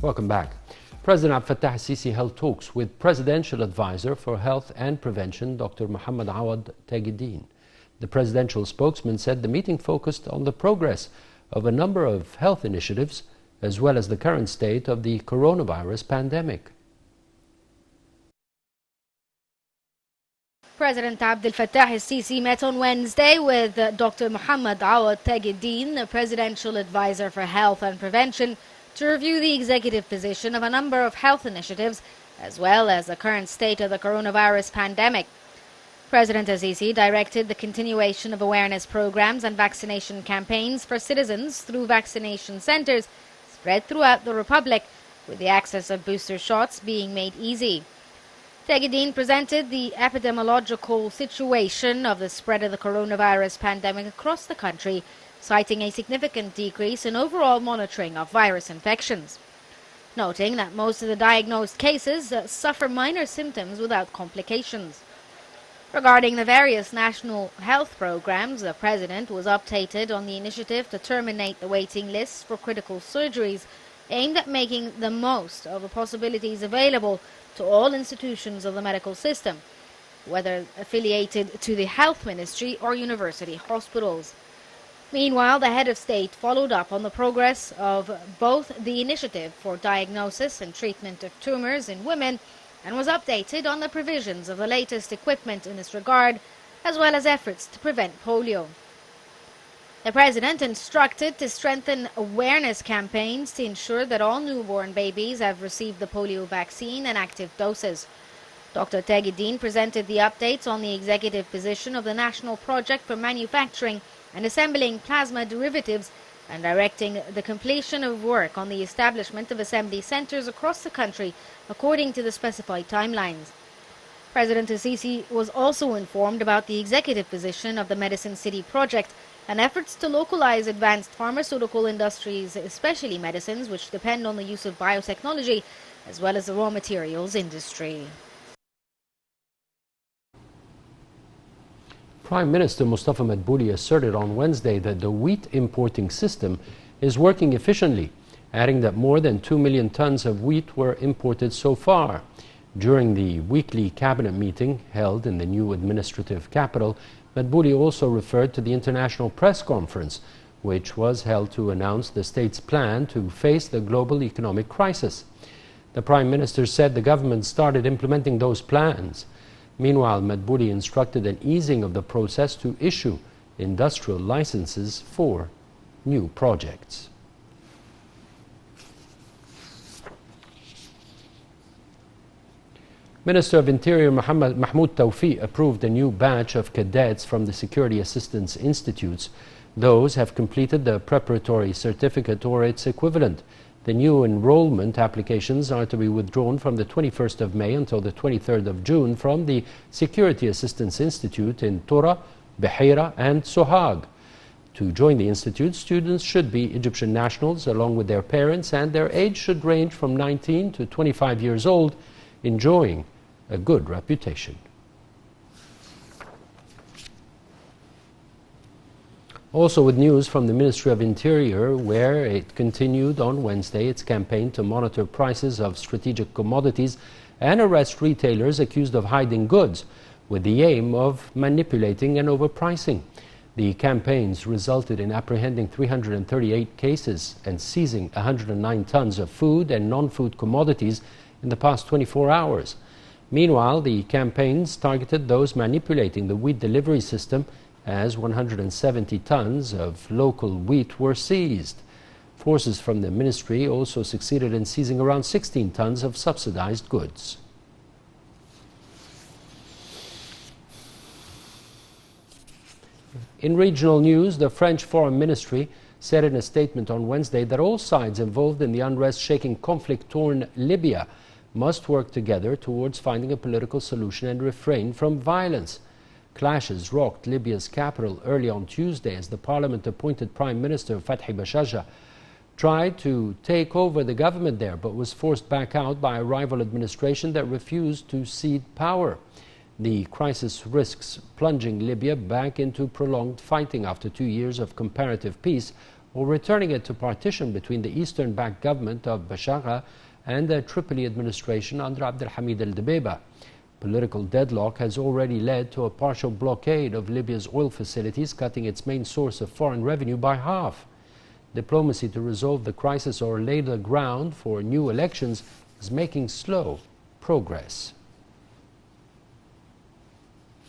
Welcome back. President Abdel Fattah al-Sisi held talks with Presidential Advisor for Health and Prevention, Dr. Muhammad Awad Tajuddin. The presidential spokesman said the meeting focused on the progress of a number of health initiatives, as well as the current state of the coronavirus pandemic. President Abdel Fattah al-Sisi met on Wednesday with Dr. Muhammad Awad Tajuddin, the Presidential Advisor for Health and Prevention, to review the executive position of a number of health initiatives, as well as the current state of the coronavirus pandemic. President al-Sisi directed the continuation of awareness programs and vaccination campaigns for citizens through vaccination centers spread throughout the Republic, with the access of booster shots being made easy. Tajuddin presented the epidemiological situation of the spread of the coronavirus pandemic across the country, citing a significant decrease in overall monitoring of virus infections, noting that most of the diagnosed cases suffer minor symptoms without complications. Regarding the various national health programs, the President was updated on the initiative to terminate the waiting lists for critical surgeries, aimed at making the most of the possibilities available to all institutions of the medical system, whether affiliated to the Health Ministry or university hospitals. Meanwhile, the head of state followed up on the progress of both the initiative for diagnosis and treatment of tumors in women and was updated on the provisions of the latest equipment in this regard, as well as efforts to prevent polio. The President instructed to strengthen awareness campaigns to ensure that all newborn babies have received the polio vaccine and active doses. Dr. Tajuddin presented the updates on the executive position of the National Project for Manufacturing and Assembling Plasma Derivatives and directing the completion of work on the establishment of assembly centers across the country according to the specified timelines. President al-Sisi was also informed about the executive position of the Medicine City project and efforts to localize advanced pharmaceutical industries, especially medicines which depend on the use of biotechnology, as well as the raw materials industry. Prime Minister Mustafa Madbouli asserted on Wednesday that the wheat importing system is working efficiently, adding that more than 2 million tons of wheat were imported so far. During the weekly cabinet meeting held in the new administrative capital, Madbouli also referred to the international press conference, which was held to announce the state's plan to face the global economic crisis. The Prime Minister said the government started implementing those plans. Meanwhile, Madbouli instructed an easing of the process to issue industrial licenses for new projects. Minister of Interior Mahmoud Tawfiq approved a new batch of cadets from the Security Assistance Institutes. Those have completed the preparatory certificate or its equivalent. The new enrollment applications are to be withdrawn from the 21st of May until the 23rd of June from the Security Assistance Institute in Tura, Bahira and Sohag. To join the institute, students should be Egyptian nationals along with their parents, and their age should range from 19 to 25 years old, enjoying a good reputation. Also with news from the Ministry of Interior, where it continued on Wednesday its campaign to monitor prices of strategic commodities and arrest retailers accused of hiding goods with the aim of manipulating and overpricing. The campaigns resulted in apprehending 338 cases and seizing 109 tons of food and non-food commodities in the past 24 hours. Meanwhile, the campaigns targeted those manipulating the wheat delivery system, as 170 tons of local wheat were seized. Forces from the ministry also succeeded in seizing around 16 tons of subsidized goods. In regional news, the French Foreign Ministry said in a statement on Wednesday that all sides involved in the unrest-shaking conflict-torn Libya must work together towards finding a political solution and refrain from violence. Clashes rocked Libya's capital early on Tuesday as the parliament-appointed Prime Minister Fathi Bashagha tried to take over the government there, but was forced back out by a rival administration that refused to cede power. The crisis risks plunging Libya back into prolonged fighting after 2 years of comparative peace, or returning it to partition between the Eastern-backed government of Bashagha and the Tripoli administration under Abdelhamid al-Dbeiba. Political deadlock has already led to a partial blockade of Libya's oil facilities, cutting its main source of foreign revenue by half. Diplomacy to resolve the crisis or lay the ground for new elections is making slow progress.